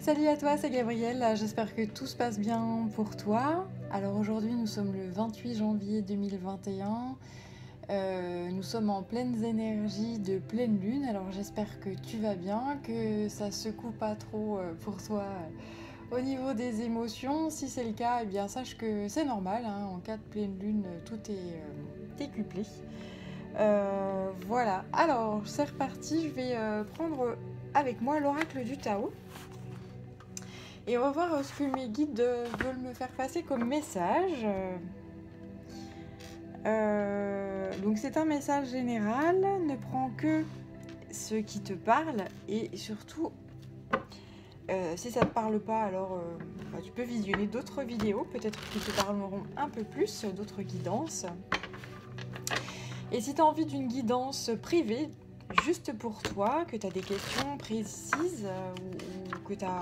Salut à toi, c'est Gabrielle, j'espère que tout se passe bien pour toi. Alors aujourd'hui nous sommes le 28 janvier 2021, nous sommes en pleines énergies de pleine lune, alors j'espère que tu vas bien, que ça secoue pas trop pour toi au niveau des émotions. Si c'est le cas, eh bien sache que c'est normal, hein, en cas de pleine lune tout est décuplé. Voilà, alors c'est reparti, je vais prendre avec moi l'oracle du Tao. Et on va voir ce que mes guides veulent me faire passer comme message. Donc c'est un message général, ne prends que ce qui te parle et surtout, si ça ne te parle pas, alors tu peux visionner d'autres vidéos, peut-être qui te parleront un peu plus, d'autres guidances. Et si tu as envie d'une guidance privée, juste pour toi, que tu as des questions précises ou que tu as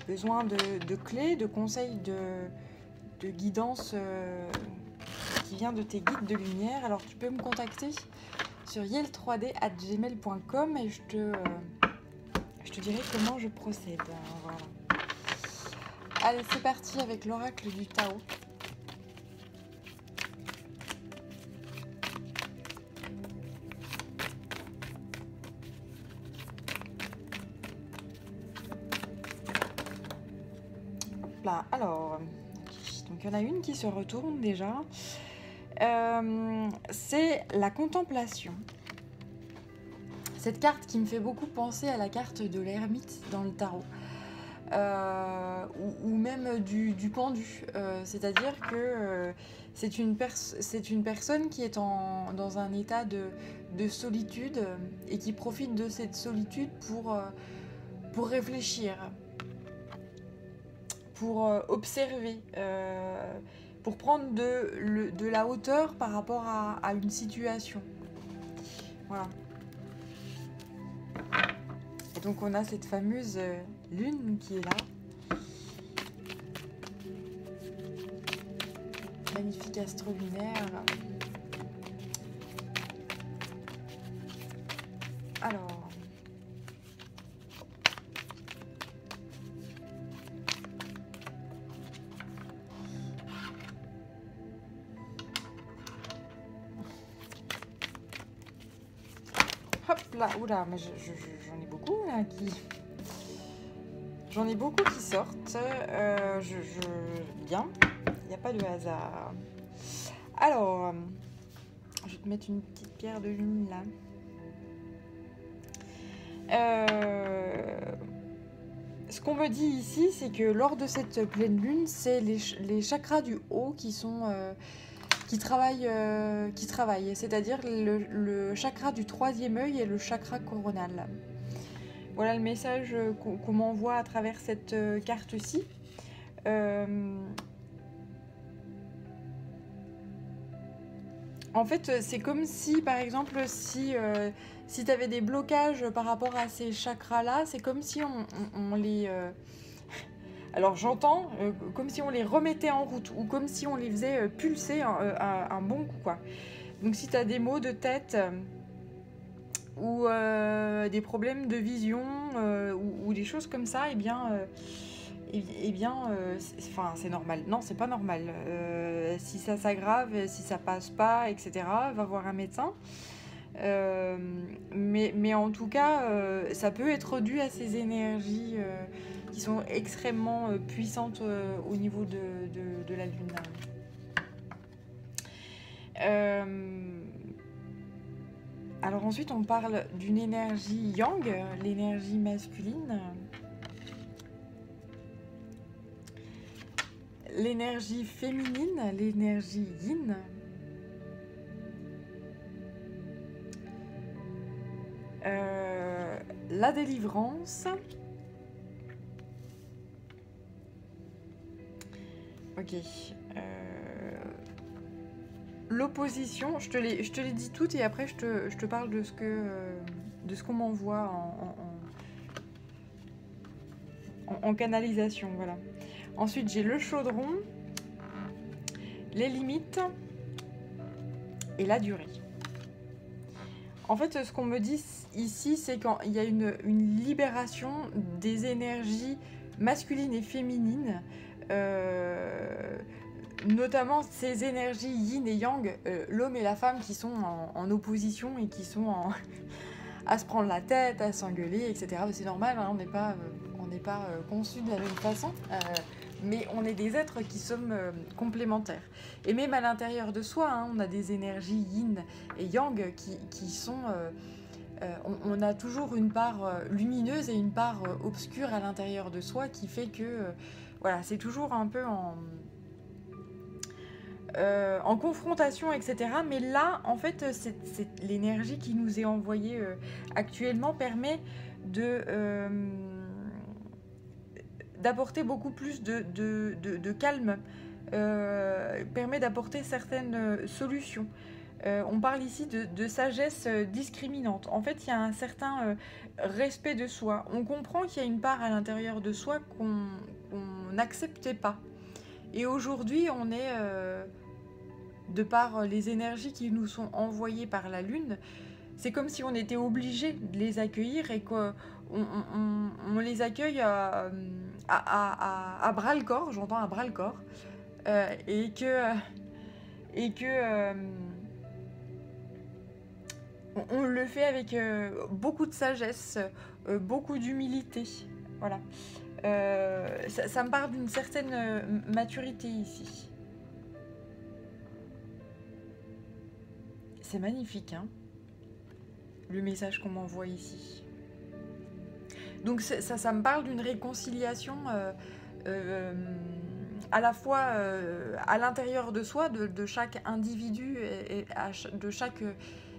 besoin de clés, de conseils, de guidance qui vient de tes guides de lumière, alors tu peux me contacter sur yel3d@gmail.com et je te dirai comment je procède. Voilà. Allez, c'est parti avec l'oracle du Tao. Là, alors, donc il y en a une qui se retourne déjà. C'est la contemplation. Cette carte qui me fait beaucoup penser à la carte de l'ermite dans le tarot. Ou même du pendu. C'est-à-dire que c'est une personne qui est dans un état de solitude et qui profite de cette solitude pour réfléchir, pour observer, pour prendre de la hauteur par rapport à une situation. Voilà. Et donc on a cette fameuse lune qui est là. Magnifique astro lunaire. Alors... Hop là, oula, mais j'en ai beaucoup là qui... J'en ai beaucoup qui sortent. Bien, il n'y a pas de hasard. Alors, je vais te mettre une petite pierre de lune là. Ce qu'on me dit ici, c'est que lors de cette pleine lune, c'est les chakras du haut qui travaillent. C'est-à-dire le chakra du troisième œil et le chakra coronal. Voilà le message qu'on m'envoie à travers cette carte-ci. En fait, c'est comme si, par exemple, si tu avais des blocages par rapport à ces chakras-là, c'est comme si on les... Alors j'entends comme si on les remettait en route ou comme si on les faisait pulser un bon coup, quoi. Donc si tu as des maux de tête... ou des problèmes de vision ou des choses comme ça, c'est normal. Non, c'est pas normal. Si ça s'aggrave, si ça passe pas, etc., va voir un médecin. Mais en tout cas, ça peut être dû à ces énergies qui sont extrêmement puissantes au niveau de la lune. Alors ensuite, on parle d'une énergie yang, l'énergie masculine. L'énergie féminine, l'énergie yin. La délivrance. Ok. L'opposition, je te les dis toutes et après je te parle de ce qu'on m'envoie en canalisation, voilà. Ensuite, j'ai le chaudron, les limites et la durée. En fait, ce qu'on me dit ici, c'est qu'il y a une libération des énergies masculines et féminines, notamment ces énergies yin et yang, l'homme et la femme qui sont en opposition et qui sont à se prendre la tête, à s'engueuler, etc. C'est normal, hein, on n'est pas conçus de la même façon, mais on est des êtres qui sommes complémentaires. Et même à l'intérieur de soi, hein, on a des énergies yin et yang qui sont... on a toujours une part lumineuse et une part obscure à l'intérieur de soi qui fait que... voilà, c'est toujours un peu en confrontation, etc. Mais là, en fait, c'est l'énergie qui nous est envoyée actuellement permet d'apporter beaucoup plus de calme, permet d'apporter certaines solutions. On parle ici de sagesse discriminante. En fait, il y a un certain respect de soi. On comprend qu'il y a une part à l'intérieur de soi qu'on n'acceptait pas. Et aujourd'hui, on est... de par les énergies qui nous sont envoyées par la Lune, c'est comme si on était obligé de les accueillir et qu'on les accueille à bras-le-corps, j'entends à bras-le-corps, et que on le fait avec beaucoup de sagesse, beaucoup d'humilité. Voilà. Ça me parle d'une certaine maturité ici. C'est magnifique, hein, le message qu'on m'envoie ici. Donc ça me parle d'une réconciliation à la fois à l'intérieur de soi, de chaque individu et de chaque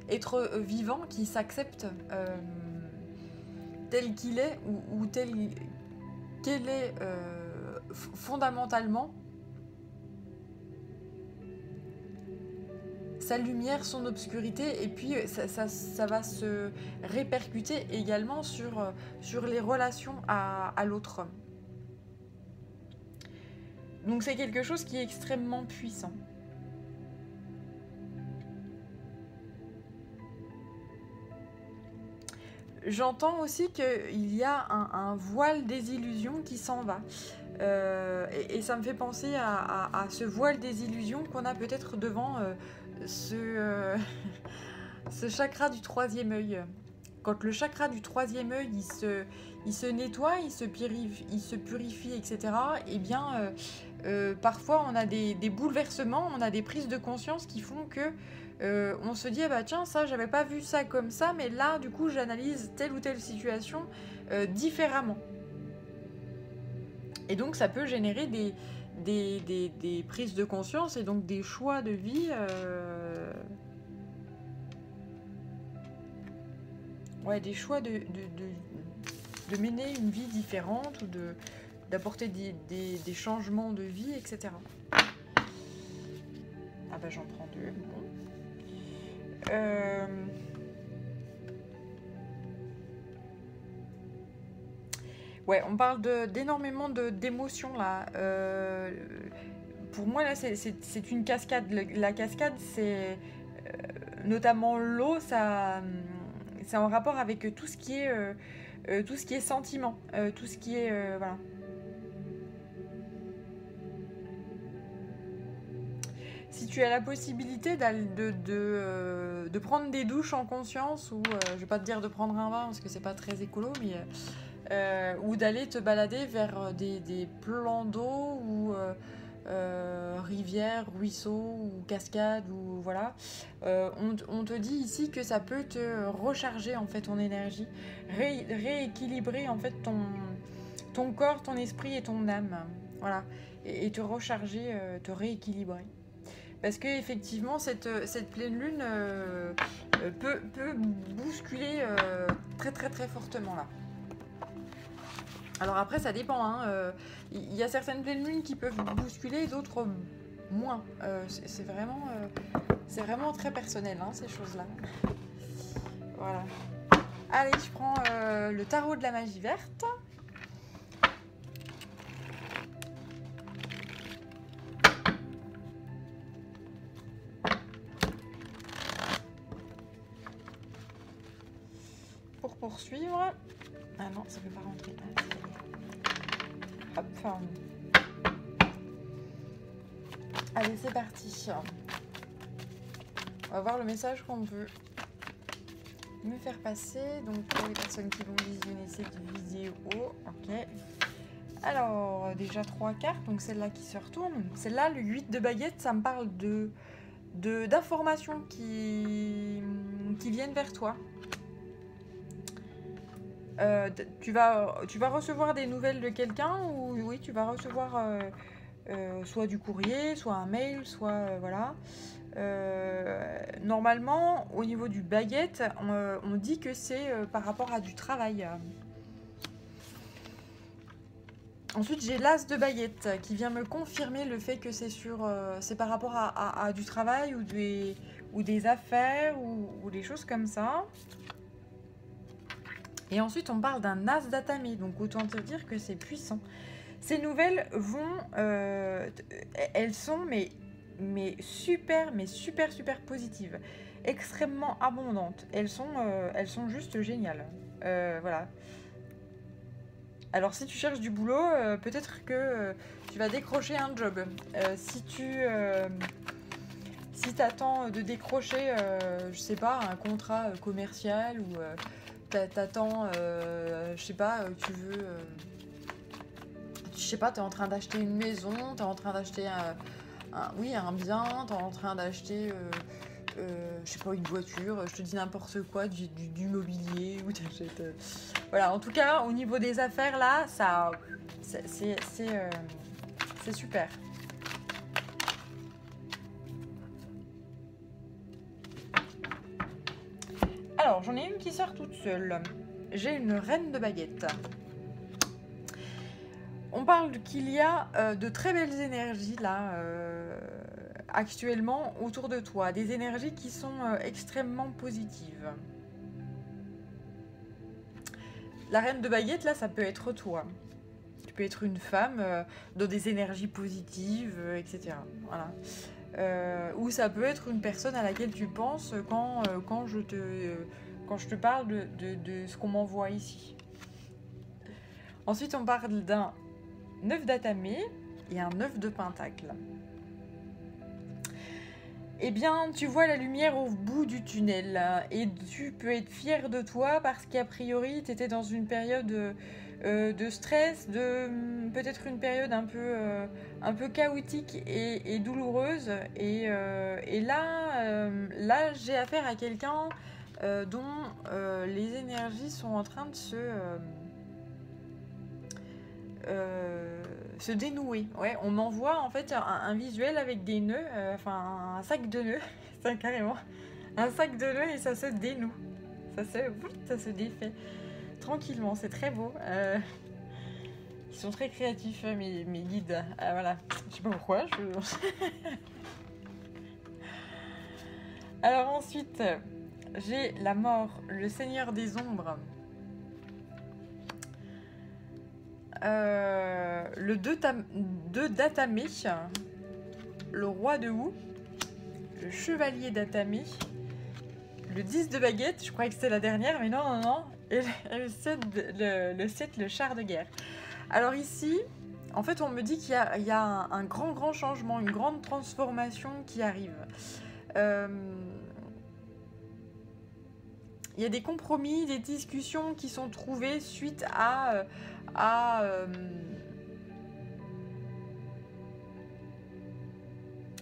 être vivant qui s'accepte tel qu'il est ou tel qu'elle est fondamentalement. Sa lumière, son obscurité, et puis ça va se répercuter également sur les relations à l'autre. Donc c'est quelque chose qui est extrêmement puissant. J'entends aussi qu'il y a un voile des illusions qui s'en va. Et ça me fait penser à ce voile des illusions qu'on a peut-être devant ce chakra du troisième œil. Quand le chakra du troisième œil il se nettoie, il se purifie, etc. Et bien parfois on a des bouleversements, on a des prises de conscience qui font que on se dit ah bah tiens, ça j'avais pas vu ça comme ça, mais là du coup j'analyse telle ou telle situation différemment. Et donc ça peut générer des prises de conscience et donc des choix de vie des choix de mener une vie différente ou d'apporter des changements de vie, etc. Ah bah j'en prends deux, bon. Ouais, on parle d'énormément d'émotions là. Pour moi là, c'est une cascade. La cascade, c'est notamment l'eau, c'est en rapport avec tout ce qui est sentiment, tout ce qui est voilà. Si tu as la possibilité de prendre des douches en conscience, ou je vais pas te dire de prendre un bain parce que c'est pas très écolo, mais ou d'aller te balader vers des plans d'eau ou rivières, ruisseaux ou cascades ou voilà, on te dit ici que ça peut te recharger en fait ton énergie, rééquilibrer en fait ton corps, ton esprit et ton âme, voilà, et te recharger, te rééquilibrer. Parce que effectivement cette pleine lune peut bousculer très très très fortement là. Alors après ça dépend, hein, y a certaines pleines lunes qui peuvent bousculer, d'autres moins. C'est vraiment très personnel, hein, ces choses-là. Voilà. Allez, je prends le tarot de la magie verte. Pour poursuivre... Ah non, ça ne peut pas rentrer. Hop. Allez, c'est parti. On va voir le message qu'on veut me faire passer. Donc, pour les personnes qui vont visionner cette vidéo. Ok. Alors, déjà 3 cartes. Donc, celle-là qui se retourne. Celle-là, le 8 de baguette, ça me parle d'informations qui viennent vers toi. Tu vas recevoir des nouvelles de quelqu'un ou oui, tu vas recevoir soit du courrier, soit un mail, soit voilà. Normalement, au niveau du baguette, on dit que c'est par rapport à du travail. Ensuite, j'ai l'as de baguette qui vient me confirmer le fait que c'est par rapport à du travail ou des affaires ou des choses comme ça. Et ensuite, on parle d'un as d'atamé, donc autant te dire que c'est puissant. Ces nouvelles vont... elles sont super positives. Extrêmement abondantes. Elles sont juste géniales. Voilà. Alors, si tu cherches du boulot, peut-être que tu vas décrocher un job. Si t'attends de décrocher, je sais pas, un contrat commercial ou... t'attends, je sais pas, tu veux... je sais pas, t'es en train d'acheter une maison, t'es en train d'acheter un bien, t'es en train d'acheter, je sais pas, une voiture, je te dis n'importe quoi, du mobilier, ou t'achètes... Voilà, en tout cas, au niveau des affaires, là, c'est super. Alors, j'en ai une qui sort toute seule. J'ai une reine de baguette. On parle qu'il y a de très belles énergies là, actuellement autour de toi. Des énergies qui sont extrêmement positives. La reine de baguette, là, ça peut être toi. Tu peux être une femme dans des énergies positives, etc. Voilà. Ou ça peut être une personne à laquelle tu penses quand je te parle de ce qu'on m'envoie ici. Ensuite, on parle d'un 9 d'atamé et un 9 de pentacle. Eh bien, tu vois la lumière au bout du tunnel et tu peux être fier de toi parce qu'a priori, tu étais dans une période de stress, peut-être une période un peu chaotique et douloureuse. Et là, j'ai affaire à quelqu'un dont les énergies sont en train de se dénouer. Ouais, on m'envoie en fait un visuel avec des nœuds, un sac de nœuds, c'est carrément un sac de nœuds et ça se dénoue. Ça se défait tranquillement, c'est très beau. Ils sont très créatifs, mes guides. Voilà, je sais pas pourquoi. Alors ensuite, j'ai la mort, le seigneur des ombres. Le 2 d'atamé, le roi de houx, le chevalier d'atamé, le 10 de baguette, je croyais que c'était la dernière, mais non, et le 7, le char de guerre. Alors ici, en fait, on me dit qu'il y a un grand changement, une grande transformation qui arrive. Il y a des compromis, des discussions qui sont trouvées suite à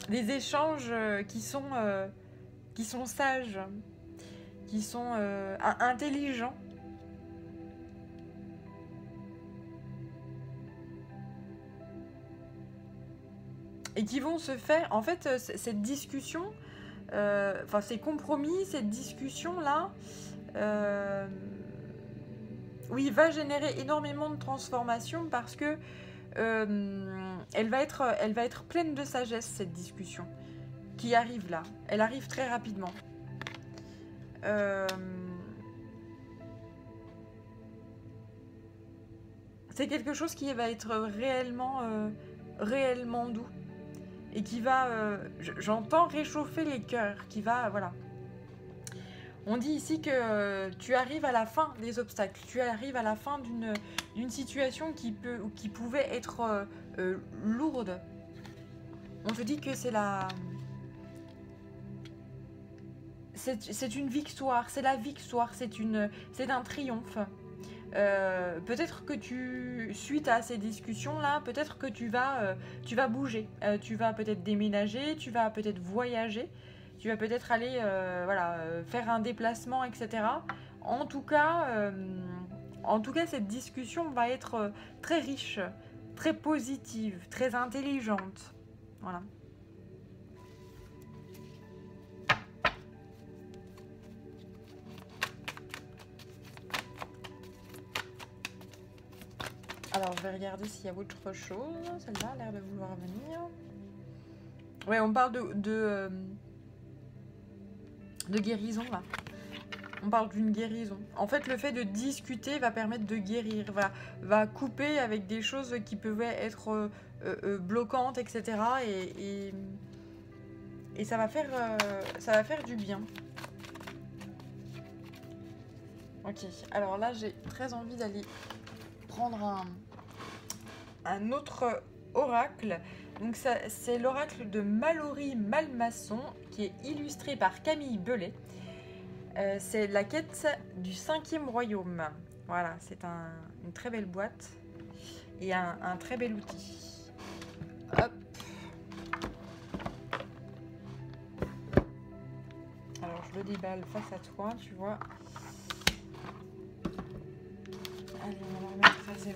des échanges qui sont sages, qui sont intelligents. Et qui vont se faire, en fait, cette discussion, ces compromis, cette discussion-là, oui, va générer énormément de transformations parce que elle va être pleine de sagesse, cette discussion qui arrive là. Elle arrive très rapidement. C'est quelque chose qui va être réellement doux et qui va, j'entends réchauffer les cœurs, qui va, voilà. On dit ici que tu arrives à la fin des obstacles, tu arrives à la fin d'une situation qui pouvait être lourde. On te dit que c'est une victoire, c'est la victoire, c'est un triomphe. Peut-être que suite à ces discussions-là, peut-être que tu vas bouger, tu vas peut-être déménager, tu vas peut-être voyager, tu vas peut-être aller faire un déplacement, etc. En tout cas, cette discussion va être très riche, très positive, très intelligente. Voilà. Alors, je vais regarder s'il y a autre chose. Celle-là a l'air de vouloir venir. Ouais, on parle de guérison, là. On parle d'une guérison. En fait, le fait de discuter va permettre de guérir, va couper avec des choses qui pouvaient être bloquantes, etc. Et ça va faire du bien. Ok, alors là, j'ai très envie d'aller prendre un autre oracle. Donc c'est l'oracle de Mallory Malmasson qui est illustré par Camille Bellet. C'est la quête du 5e royaume. Voilà, c'est une très belle boîte et un très bel outil. Hop. Alors je le déballe face à toi, tu vois. Allez, on va la remettre à 0.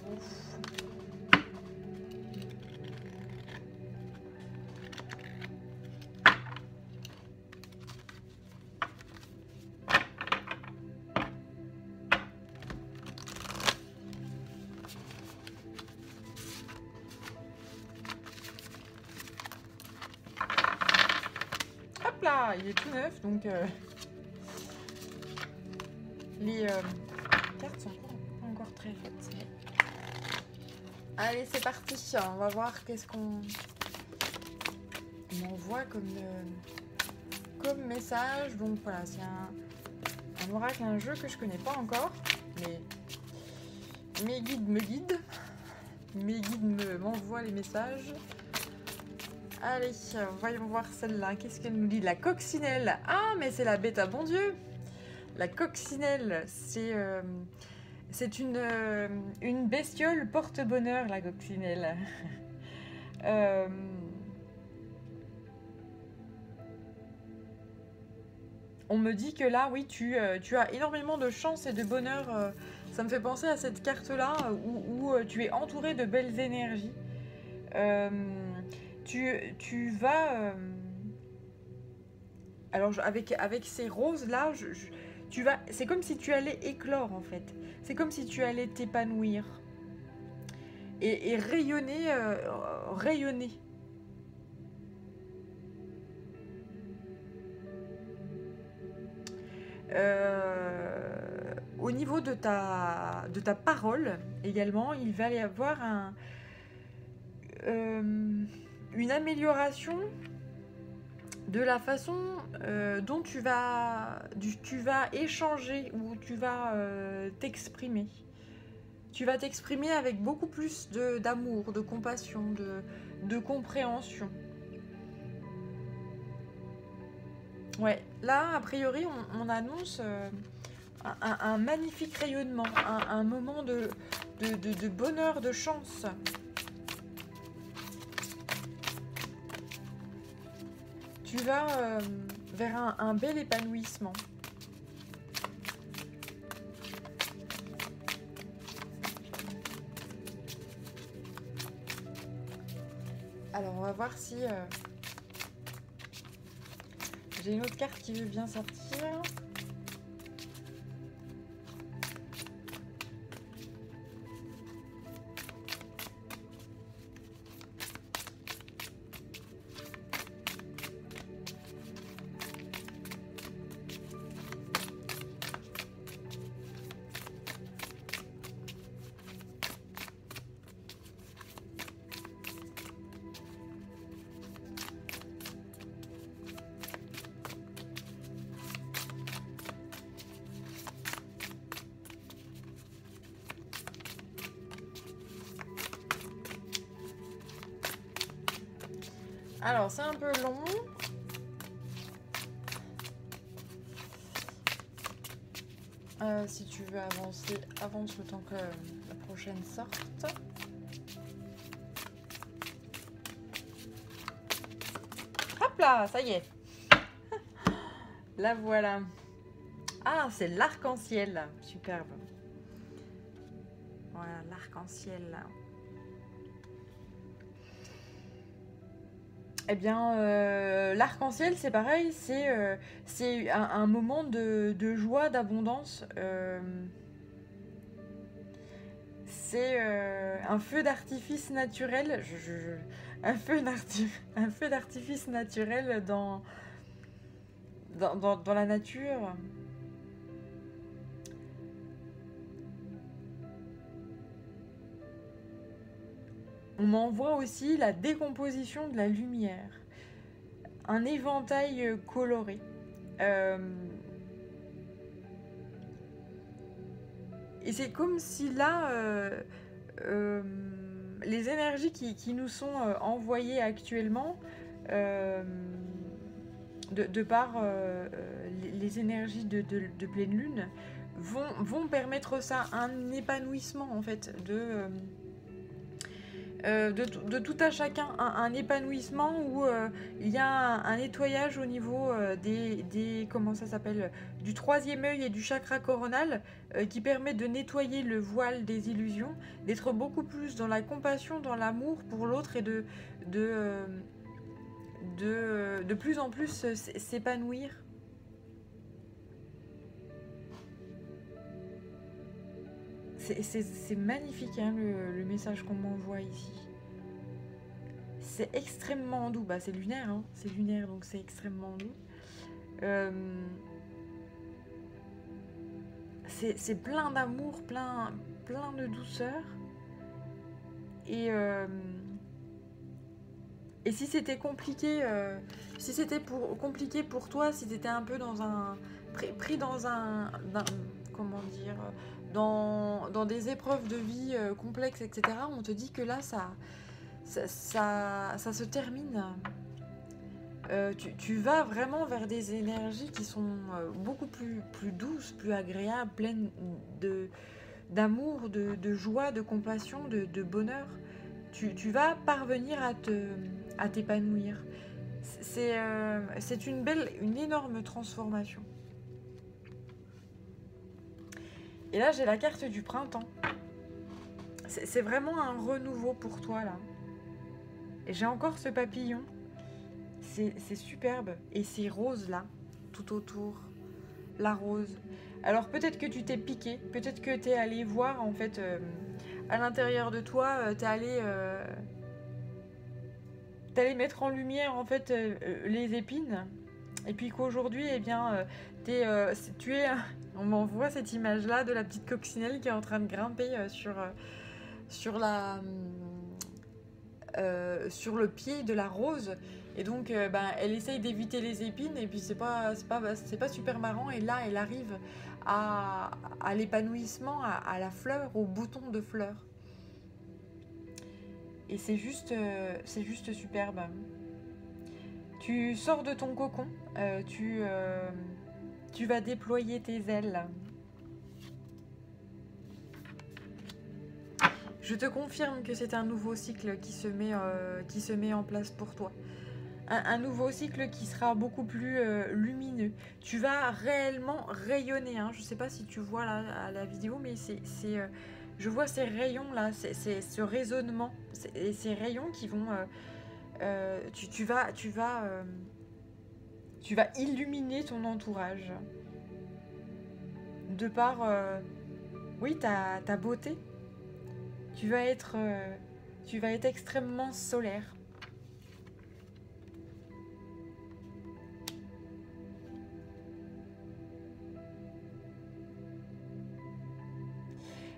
Hop là, il est tout neuf, donc les cartes sont pas encore très faites. Mais... Allez, c'est parti. On va voir qu'est-ce qu'on envoie comme message. Donc voilà, c'est un oracle, un jeu que je connais pas encore, mais mes guides me guident. Mes guides m'envoient les messages. Allez, voyons voir celle-là. Qu'est-ce qu'elle nous dit? La coccinelle. Ah, mais c'est la bête à bon Dieu. La coccinelle, c'est une bestiole porte-bonheur, la coccinelle. On me dit que là, oui, tu as énormément de chance et de bonheur. Ça me fait penser à cette carte-là où tu es entouré de belles énergies. Tu vas... alors, avec ces roses-là, c'est comme si tu allais éclore, en fait. C'est comme si tu allais t'épanouir. Et rayonner, rayonner. Au niveau de ta parole, également, il va y avoir une amélioration de la façon dont tu vas échanger ou tu vas t'exprimer. Tu vas t'exprimer avec beaucoup plus d'amour, de compassion, de compréhension. Ouais, là, a priori, on annonce un magnifique rayonnement, un moment de bonheur, de chance. Tu vas vers un bel épanouissement. Alors, on va voir si j'ai une autre carte qui veut bien sortir. Alors, c'est un peu long. Si tu veux avancer, avance le temps que la prochaine sorte. Hop là, ça y est. La voilà. Ah, c'est l'arc-en-ciel. Superbe. Voilà, l'arc-en-ciel. Eh bien, l'arc-en-ciel, c'est pareil, c'est un moment de joie, d'abondance. C'est un feu d'artifice naturel. Un feu d'artifice naturel dans la nature. On envoie aussi la décomposition de la lumière. Un éventail coloré. Et c'est comme si là, les énergies qui nous sont envoyées actuellement, de par les énergies de pleine lune, vont permettre ça, un épanouissement en fait de tout à chacun, un épanouissement où il y a un nettoyage au niveau comment ça s'appelle, du troisième œil et du chakra coronal qui permet de nettoyer le voile des illusions, d'être beaucoup plus dans la compassion, dans l'amour pour l'autre et de plus en plus s'épanouir. C'est magnifique hein, le message qu'on m'envoie ici. C'est extrêmement doux. Bah, c'est lunaire, hein. C'est lunaire, donc c'est extrêmement doux. C'est plein d'amour, plein de douceur. Et si c'était compliqué, si c'était compliqué pour toi, si t'étais un peu pris dans comment dire, dans des épreuves de vie complexes, etc., on te dit que là, ça se termine. Tu vas vraiment vers des énergies qui sont beaucoup plus douces, plus agréables, pleines d'amour, de joie, de compassion, de bonheur. Tu vas parvenir à t'épanouir. C'est une énorme transformation. Et là, j'ai la carte du printemps. C'est vraiment un renouveau pour toi, là. Et j'ai encore ce papillon. C'est superbe. Et ces roses, là, tout autour. La rose. Alors, peut-être que tu t'es piqué. Peut-être que tu es allé voir, en fait, à l'intérieur de toi, tu es allé mettre en lumière, en fait, les épines. Et puis qu'aujourd'hui, eh bien, tu es... On m'envoie cette image-là de la petite coccinelle qui est en train de grimper sur le pied de la rose. Et donc, elle essaye d'éviter les épines. Et puis, c'est pas super marrant. Et là, elle arrive à l'épanouissement, à la fleur, au bouton de fleur. Et c'est juste superbe. Tu sors de ton cocon. Tu vas déployer tes ailes. Je te confirme que c'est un nouveau cycle qui se met en place pour toi. Un nouveau cycle qui sera beaucoup plus lumineux. Tu vas réellement rayonner. Hein. Je ne sais pas si tu vois là, la vidéo, mais je vois ces rayons là, c'est ce résonnement. Et ces rayons qui vont... tu vas illuminer ton entourage. De par, oui, ta beauté. Tu vas être extrêmement solaire.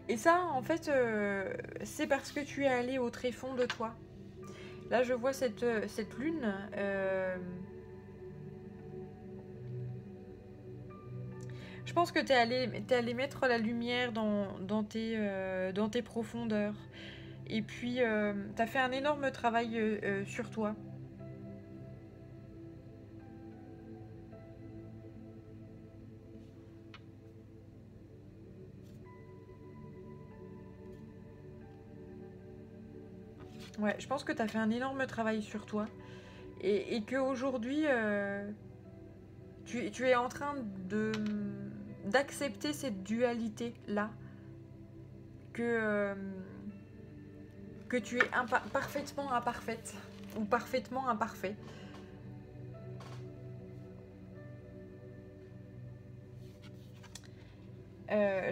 Et ça, en fait, c'est parce que tu es allé au tréfonds de toi. Là, je vois cette lune. Je pense que tu es allé mettre la lumière dans tes profondeurs. Et puis, tu as fait un énorme travail sur toi. Ouais, je pense que tu as fait un énorme travail sur toi. Et qu'aujourd'hui, tu es en train de d'accepter cette dualité-là. Que, que tu es parfaitement imparfaite. Ou parfaitement imparfait.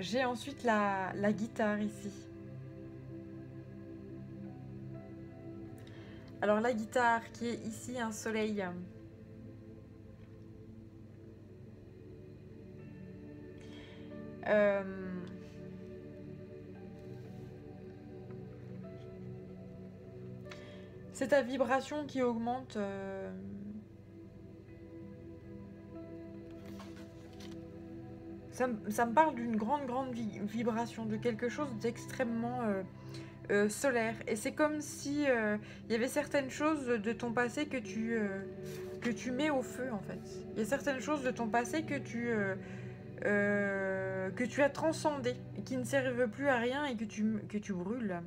J'ai ensuite la guitare ici. Alors la guitare qui est ici un soleil. C'est ta vibration qui augmente. Ça me parle d'une grande vibration, de quelque chose d'extrêmement solaire. Et c'est comme si il y avait certaines choses de ton passé que tu mets au feu, en fait. Il y a certaines choses de ton passé que tu as transcendées, et qui ne servent plus à rien et que tu brûles.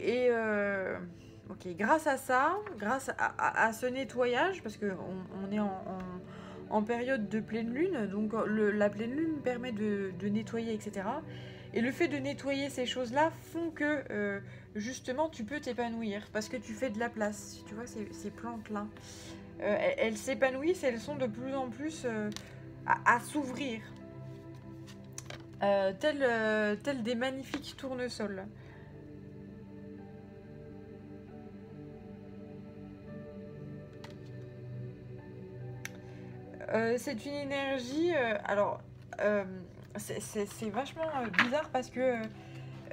Et ok, grâce à ça, grâce à ce nettoyage, parce qu'on on est en période de pleine lune, donc la pleine lune permet de nettoyer, etc. Et le fait de nettoyer ces choses-là font que justement tu peux t'épanouir, parce que tu fais de la place. Tu vois, ces plantes-là, elles s'épanouissent, elles sont de plus en plus à s'ouvrir, telles des magnifiques tournesols. C'est une énergie. Alors, c'est vachement bizarre parce que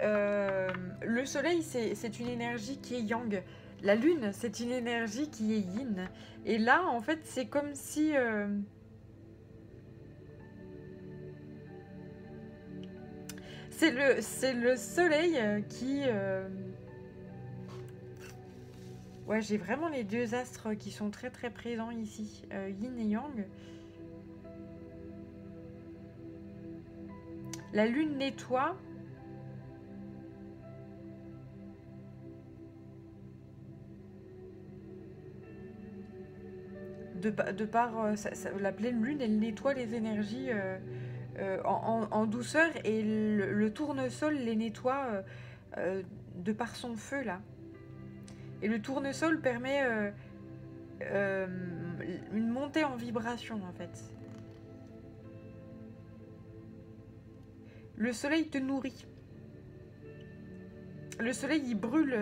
le soleil, c'est une énergie qui est yang. La lune, c'est une énergie qui est yin. Et là, en fait, c'est comme si. C'est le soleil qui. Ouais, j'ai vraiment les deux astres qui sont très présents ici, yin et yang. La lune nettoie. De par la pleine lune, elle nettoie les énergies en douceur et le tournesol les nettoie de par son feu là. Et le tournesol permet euh, une montée en vibration en fait. Le soleil te nourrit. Le soleil il brûle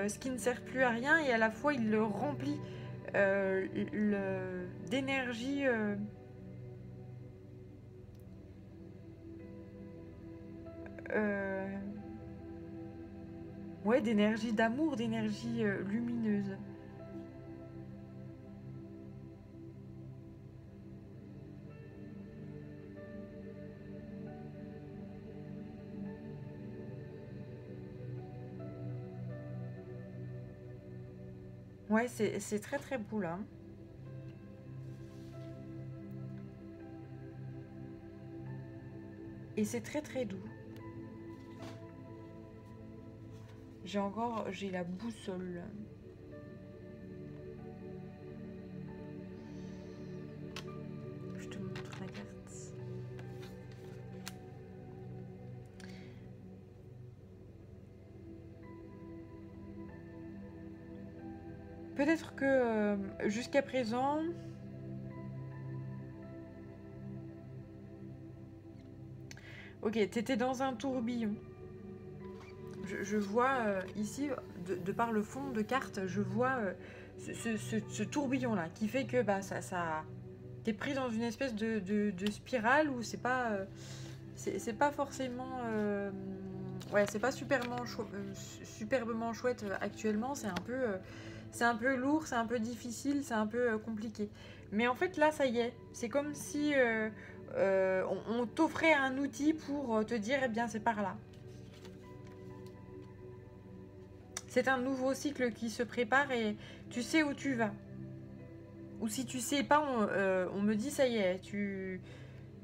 ce qui ne sert plus à rien et à la fois il le remplit d'énergie. Ouais, d'énergie d'amour, d'énergie lumineuse. Ouais, c'est très beau là. Et c'est très doux. J'ai la boussole. Je te montre la carte. Peut-être que jusqu'à présent, ok, t'étais dans un tourbillon. Je vois ici, de par le fond de carte, je vois ce tourbillon-là qui fait que bah, t'es pris dans une espèce de spirale où c'est pas forcément. Ouais, c'est pas superbement chouette actuellement. C'est un peu lourd, c'est un peu difficile, c'est un peu compliqué. Mais en fait, là, ça y est. C'est comme si on t'offrait un outil pour te dire, eh bien, c'est par là. C'est un nouveau cycle qui se prépare et tu sais où tu vas. Ou si tu sais pas, on me dit ça y est,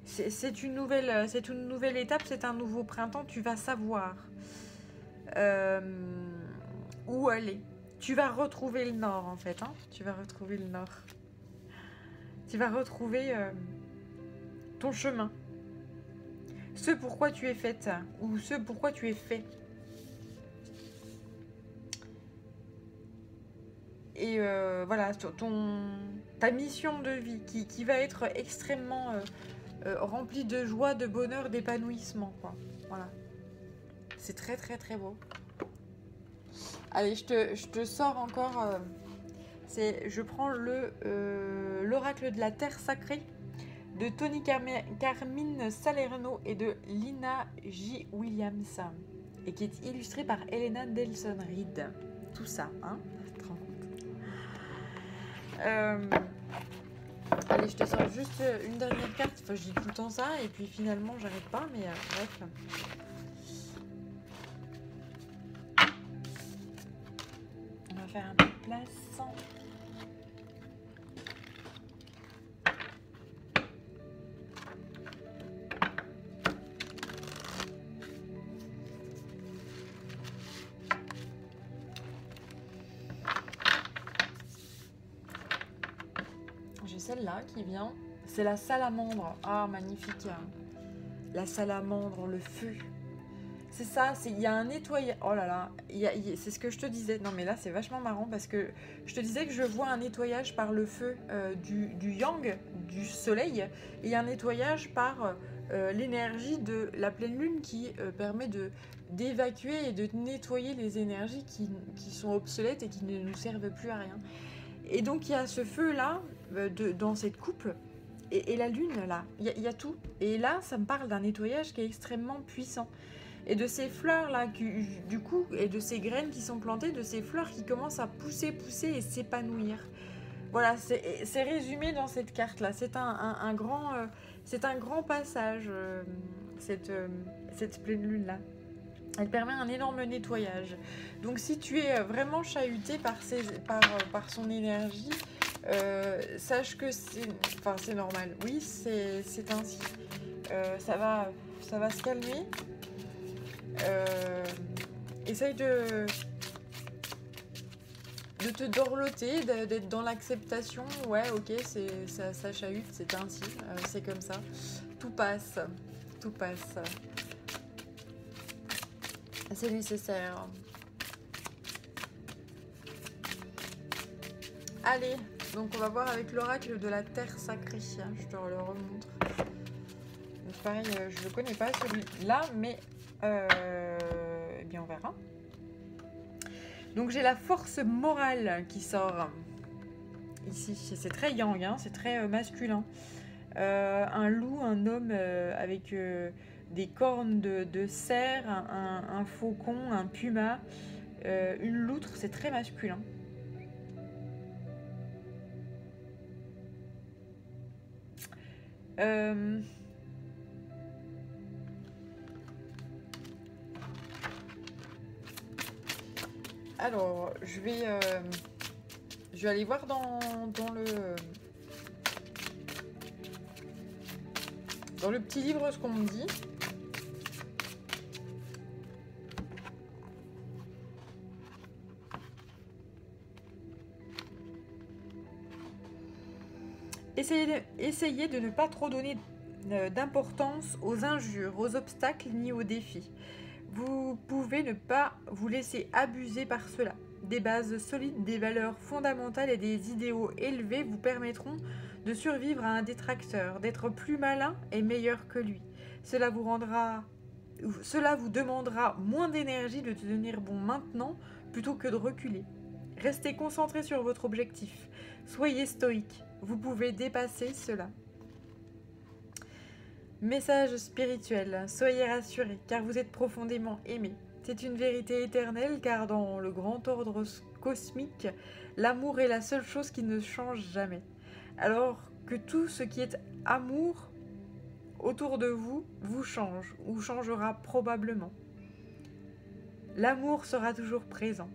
c'est une nouvelle étape, c'est un nouveau printemps, tu vas savoir où aller. Tu vas retrouver le nord en fait, hein. Tu vas retrouver le nord. Tu vas retrouver ton chemin. Ce pourquoi tu es faite ou ce pourquoi tu es fait. Et voilà, ta mission de vie qui va être extrêmement remplie de joie, de bonheur, d'épanouissement, quoi. Voilà. C'est très très très beau. Allez, je te sors encore. Je prends l'oracle de la terre sacrée de Tony Carmine Salerno et de Lina J. Williams, et qui est illustré par Elena Nelson Reed. Tout ça, hein. Allez, je te sors juste une dernière carte. Enfin, je dis tout le temps ça, et puis finalement, j'arrête pas, mais bref. On va faire un peu de place. Celle-là qui vient, c'est la salamandre. Ah, magnifique. La salamandre, le feu. C'est ça, il y a un nettoyage. Oh là là, c'est ce que je te disais. Non mais là c'est vachement marrant parce que je te disais que je vois un nettoyage par le feu du yang, du soleil, et il y a un nettoyage par l'énergie de la pleine lune qui permet d'évacuer et de nettoyer les énergies qui sont obsolètes et qui ne nous servent plus à rien. Et donc il y a ce feu là dans cette coupe et la lune là, il y a tout. Et là ça me parle d'un nettoyage qui est extrêmement puissant. Et de ces fleurs là, du coup, et de ces graines qui sont plantées, de ces fleurs qui commencent à pousser et s'épanouir. Voilà, c'est résumé dans cette carte là. C'est un grand passage, cette pleine lune là. Elle permet un énorme nettoyage. Donc si tu es vraiment chahuté par son énergie, sache que c'est normal. Oui, c'est ainsi. Ça va se calmer. Essaye de te dorloter, d'être dans l'acceptation. Ouais, ok, ça chahute, c'est ainsi. C'est comme ça. Tout passe. Tout passe. C'est nécessaire. Allez, donc on va voir avec l'oracle de la terre sacrée. Je te le remontre. Donc pareil, je le connais pas celui-là, mais eh bien on verra. Donc j'ai la force morale qui sort ici. C'est très yang, hein, c'est très masculin. Un loup, un homme avec des cornes de cerf, un faucon, un puma, une loutre, c'est très masculin. Alors, je vais aller voir dans le petit livre ce qu'on me dit. Essayez de ne pas trop donner d'importance aux injures, aux obstacles ni aux défis. Vous pouvez ne pas vous laisser abuser par cela. Des bases solides, des valeurs fondamentales et des idéaux élevés vous permettront de survivre à un détracteur, d'être plus malin et meilleur que lui. Cela vous demandera moins d'énergie de tenir bon maintenant plutôt que de reculer. Restez concentré sur votre objectif. Soyez stoïque. Vous pouvez dépasser cela. Message spirituel. Soyez rassurés car vous êtes profondément aimés. C'est une vérité éternelle car dans le grand ordre cosmique, l'amour est la seule chose qui ne change jamais. Alors que tout ce qui est amour autour de vous change ou changera probablement. L'amour sera toujours présent.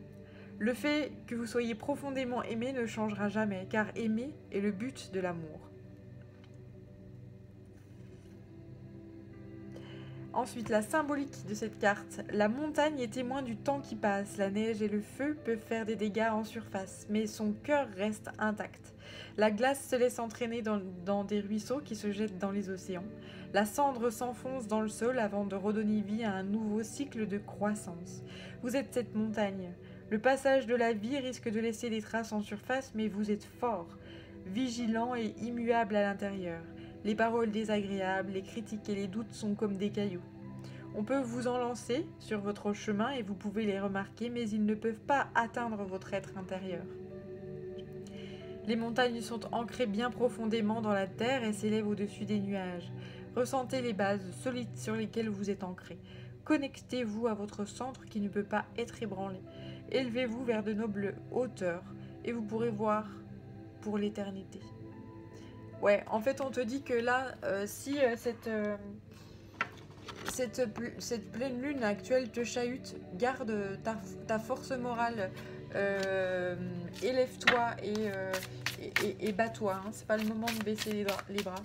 Le fait que vous soyez profondément aimé ne changera jamais, car aimer est le but de l'amour. Ensuite, la symbolique de cette carte. La montagne est témoin du temps qui passe. La neige et le feu peuvent faire des dégâts en surface, mais son cœur reste intact. La glace se laisse entraîner dans des ruisseaux qui se jettent dans les océans. La cendre s'enfonce dans le sol avant de redonner vie à un nouveau cycle de croissance. Vous êtes cette montagne. Le passage de la vie risque de laisser des traces en surface, mais vous êtes fort, vigilant et immuable à l'intérieur. Les paroles désagréables, les critiques et les doutes sont comme des cailloux. On peut vous en lancer sur votre chemin et vous pouvez les remarquer, mais ils ne peuvent pas atteindre votre être intérieur. Les montagnes sont ancrées bien profondément dans la terre et s'élèvent au-dessus des nuages. Ressentez les bases solides sur lesquelles vous êtes ancré. Connectez-vous à votre centre qui ne peut pas être ébranlé. Élevez-vous vers de nobles hauteurs et vous pourrez voir pour l'éternité. Ouais, en fait, on te dit que là, si cette pleine lune actuelle te chahute, garde ta force morale, élève-toi et bats-toi. Hein. C'est pas le moment de baisser les bras.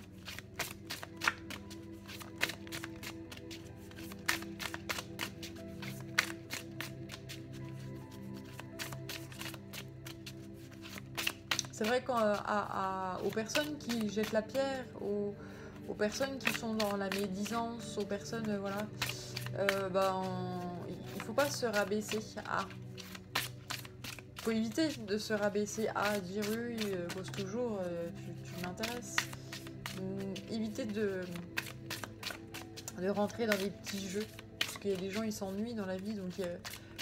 C'est vrai qu'aux personnes qui jettent la pierre, aux personnes qui sont dans la médisance, aux personnes, voilà, il faut pas se rabaisser à. Il faut éviter de se rabaisser à dire oui, pose toujours, tu m'intéresses. Éviter de rentrer dans des petits jeux, parce qu'il y a des gens, ils s'ennuient dans la vie, donc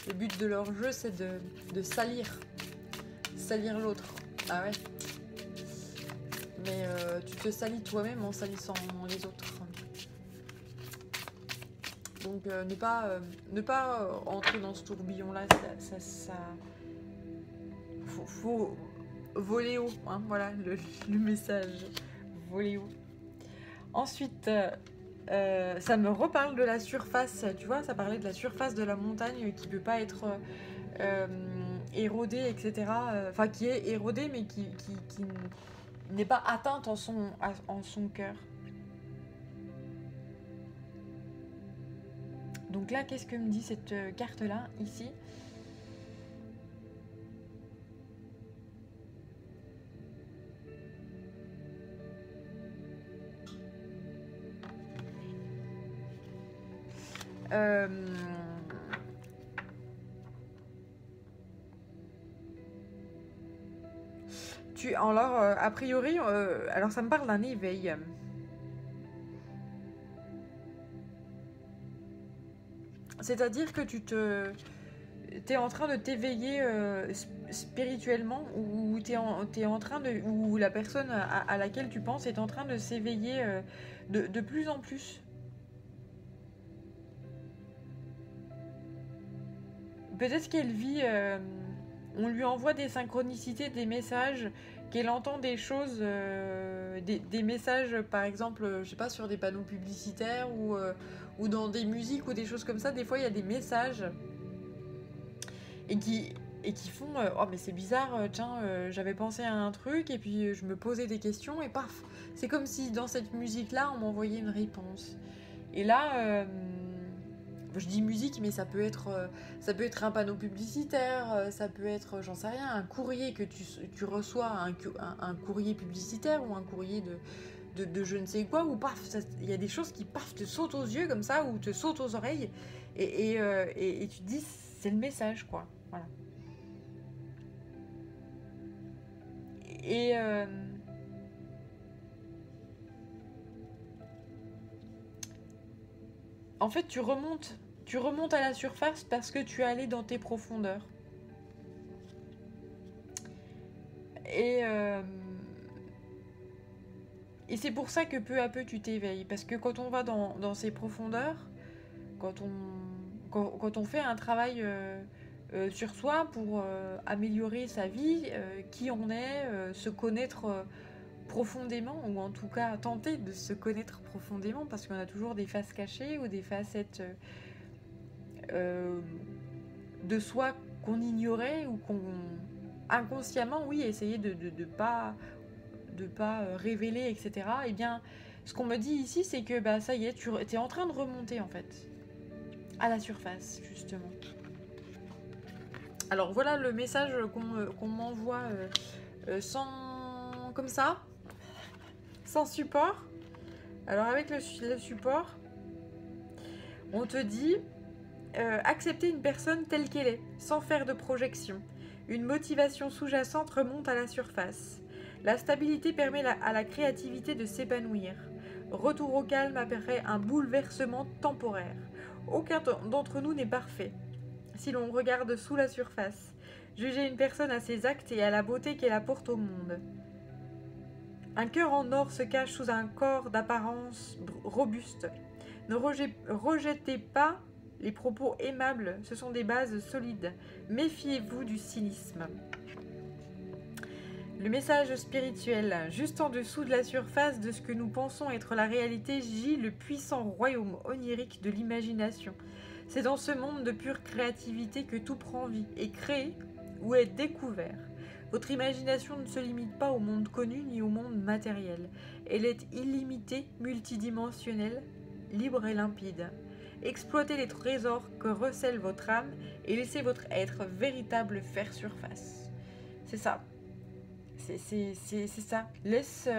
le but de leur jeu, c'est de salir l'autre. Ah ouais. Mais tu te salis toi-même en salissant les autres. Donc ne pas entrer dans ce tourbillon-là, ça faut voler haut, hein, voilà le message, voler haut. Ensuite, ça me reparle de la surface, tu vois, ça parlait de la surface de la montagne qui peut pas être érodée, etc. Enfin, qui est érodée, mais qui n'est pas atteinte en son cœur. Donc là, qu'est-ce que me dit cette carte-là, ici ? Alors, a priori, alors ça me parle d'un éveil. C'est-à-dire que t'es en train de t'éveiller spirituellement, ou t'es en train de, ou la personne à laquelle tu penses est en train de s'éveiller de plus en plus. Peut-être qu'elle vit, on lui envoie des synchronicités, des messages, qu'elle entend des choses, des messages, par exemple, je sais pas, sur des panneaux publicitaires ou dans des musiques ou des choses comme ça. Des fois, il y a des messages et qui font oh, mais c'est bizarre, tiens, j'avais pensé à un truc et puis je me posais des questions et paf, c'est comme si dans cette musique-là, on m'envoyait une réponse. Et là, je dis musique, mais ça peut être un panneau publicitaire, ça peut être, j'en sais rien, un courrier que tu reçois, un courrier publicitaire ou un courrier de je ne sais quoi, ou paf, il y a des choses qui paf te sautent aux yeux comme ça, ou te sautent aux oreilles, et tu te dis, c'est le message, quoi. Voilà. Et en fait, tu remontes à la surface parce que tu es allé dans tes profondeurs. Et c'est pour ça que peu à peu tu t'éveilles. Parce que quand on va dans ces profondeurs, quand on fait un travail sur soi pour améliorer sa vie, qui on est, se connaître profondément, ou en tout cas tenter de se connaître profondément, parce qu'on a toujours des faces cachées ou des facettes de soi qu'on ignorait ou qu'on inconsciemment, oui, essayait de pas révéler, etc. Eh bien, ce qu'on me dit ici, c'est que bah ça y est, tu es en train de remonter en fait à la surface, justement. Alors voilà le message qu'on m'envoie sans comme ça, sans support. Alors avec le support, on te dit accepter une personne telle qu'elle est, sans faire de projection. Une motivation sous-jacente remonte à la surface. La stabilité permet à la créativité de s'épanouir. Retour au calme apparaît un bouleversement temporaire. Aucun d'entre nous n'est parfait. Si l'on regarde sous la surface, juger une personne à ses actes et à la beauté qu'elle apporte au monde. Un cœur en or se cache sous un corps d'apparence robuste. Ne rejetez pas les propos aimables, ce sont des bases solides. Méfiez-vous du cynisme. Le message spirituel, juste en dessous de la surface de ce que nous pensons être la réalité, gît le puissant royaume onirique de l'imagination. C'est dans ce monde de pure créativité que tout prend vie, est créé ou est découvert. Votre imagination ne se limite pas au monde connu ni au monde matériel. Elle est illimitée, multidimensionnelle, libre et limpide. Exploitez les trésors que recèle votre âme et laissez votre être véritable faire surface. C'est ça. C'est ça. Laisse.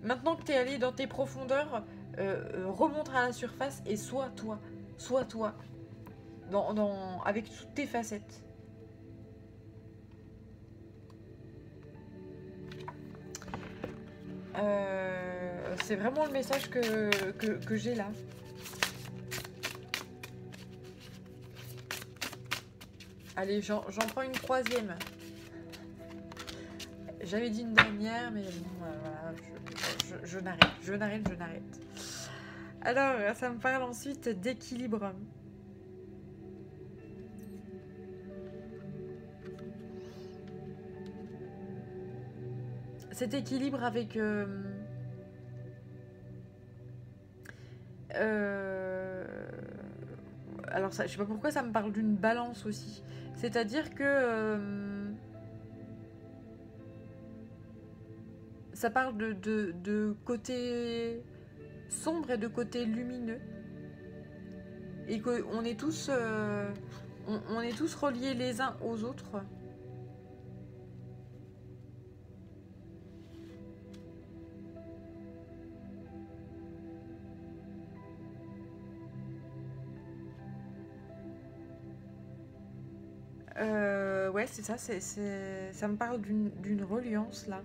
Maintenant que tu es allé dans tes profondeurs, remonte à la surface et sois toi. Sois toi. Avec toutes tes facettes. C'est vraiment le message que j'ai là. Allez, j'en prends une troisième. J'avais dit une dernière, mais bon, voilà, je n'arrête. Alors, ça me parle ensuite d'équilibre. Cet équilibre avec... alors, ça, je sais pas pourquoi ça me parle d'une balance aussi. C'est-à-dire que... ça parle de côté sombre et de côté lumineux. Et qu'on est tous... on est tous reliés les uns aux autres. Ouais, c'est ça, ça me parle d'une reliance, là.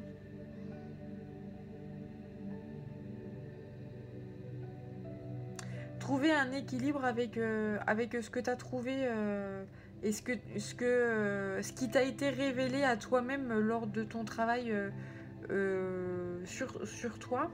Trouver un équilibre avec ce que tu as trouvé et ce qui t'a été révélé à toi-même lors de ton travail sur toi.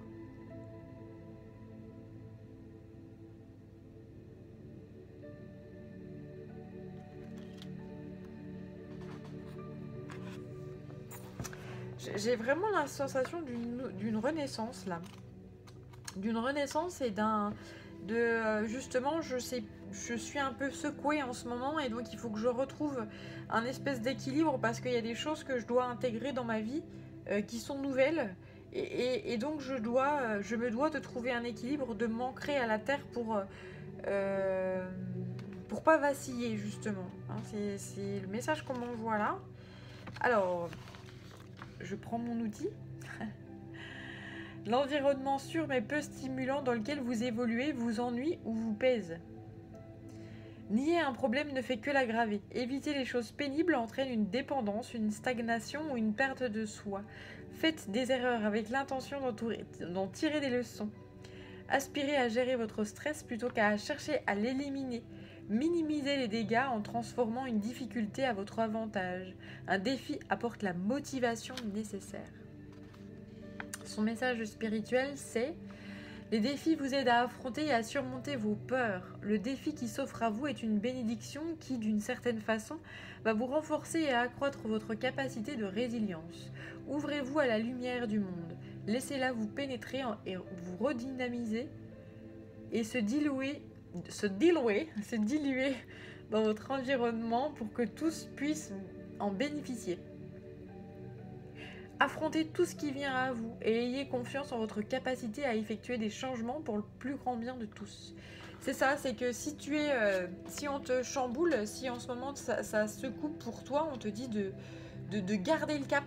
J'ai vraiment la sensation d'une renaissance là. D'une renaissance et justement, je suis un peu secouée en ce moment et donc il faut que je retrouve un espèce d'équilibre parce qu'il y a des choses que je dois intégrer dans ma vie qui sont nouvelles et donc je me dois de trouver un équilibre, de m'ancrer à la terre pour pas vaciller justement. Hein, c'est le message qu'on m'envoie là. Alors, je prends mon outil. L'environnement sûr mais peu stimulant dans lequel vous évoluez vous ennuie ou vous pèse. Nier un problème ne fait que l'aggraver. Éviter les choses pénibles entraîne une dépendance, une stagnation ou une perte de soi. Faites des erreurs avec l'intention d'en tirer des leçons. Aspirez à gérer votre stress plutôt qu'à chercher à l'éliminer. Minimisez les dégâts en transformant une difficulté à votre avantage. Un défi apporte la motivation nécessaire. Son message spirituel, c'est « Les défis vous aident à affronter et à surmonter vos peurs. Le défi qui s'offre à vous est une bénédiction qui, d'une certaine façon, va vous renforcer et accroître votre capacité de résilience. Ouvrez-vous à la lumière du monde. Laissez-la vous pénétrer et vous redynamiser et se diluer dans votre environnement pour que tous puissent en bénéficier. Affrontez tout ce qui vient à vous et ayez confiance en votre capacité à effectuer des changements pour le plus grand bien de tous. C'est ça, c'est que si tu es, si on te chamboule, si en ce moment ça secoue pour toi, on te dit de garder le cap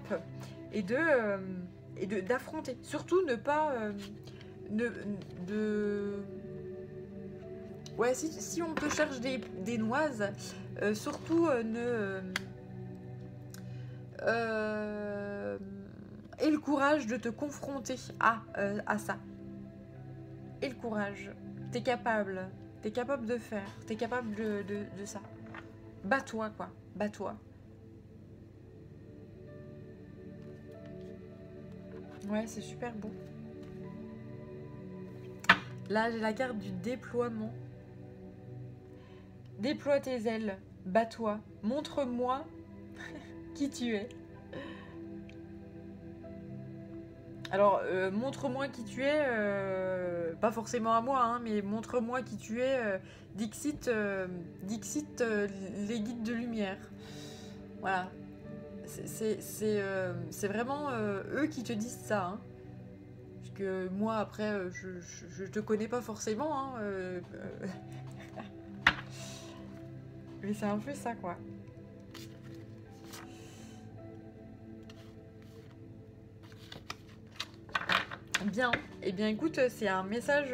et d'affronter. Surtout ne pas ouais, si on te cherche des noises, surtout aie le courage de te confronter à ça. Et le courage. T'es capable de faire, t'es capable de ça. Bats-toi, quoi, bats-toi. Ouais, c'est super beau. Là, j'ai la carte du déploiement. Déploie tes ailes, bats-toi, montre-moi qui tu es. Alors, montre-moi qui tu es, pas forcément à moi, hein, mais montre-moi qui tu es, Dixit, les guides de lumière. Voilà. C'est vraiment eux qui te disent ça. Hein. Parce que moi, après, je te connais pas forcément. Hein, mais c'est un peu ça, quoi. Bien, eh bien écoute, c'est un message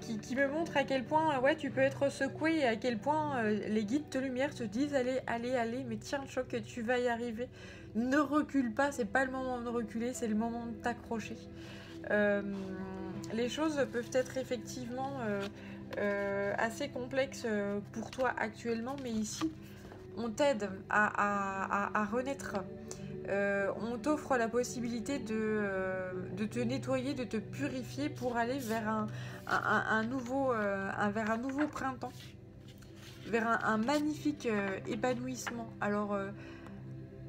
qui me montre à quel point ouais, tu peux être secoué et à quel point les guides de lumière te disent allez, allez, allez, mais tiens le choc, tu vas y arriver. Ne recule pas, c'est pas le moment de reculer, c'est le moment de t'accrocher. Les choses peuvent être effectivement assez complexes pour toi actuellement, mais ici, on t'aide à renaître. On t'offre la possibilité de te nettoyer, de te purifier pour aller vers un nouveau printemps, vers un magnifique épanouissement. Alors,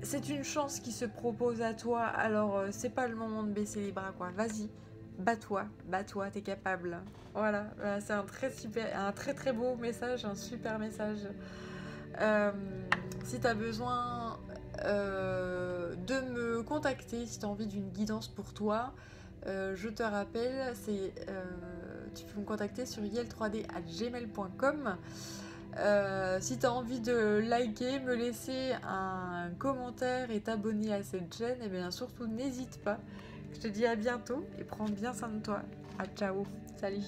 c'est une chance qui se propose à toi, alors c'est pas le moment de baisser les bras, quoi. Vas-y, bats-toi, t'es capable. Voilà, c'est un très très beau message, un super message. Si tu as besoin de me contacter, si tu as envie d'une guidance pour toi, je te rappelle, tu peux me contacter sur yel3d@gmail.com. Si tu as envie de liker, me laisser un commentaire et t'abonner à cette chaîne, et bien surtout n'hésite pas. Je te dis à bientôt et prends bien soin de toi. À ciao, salut.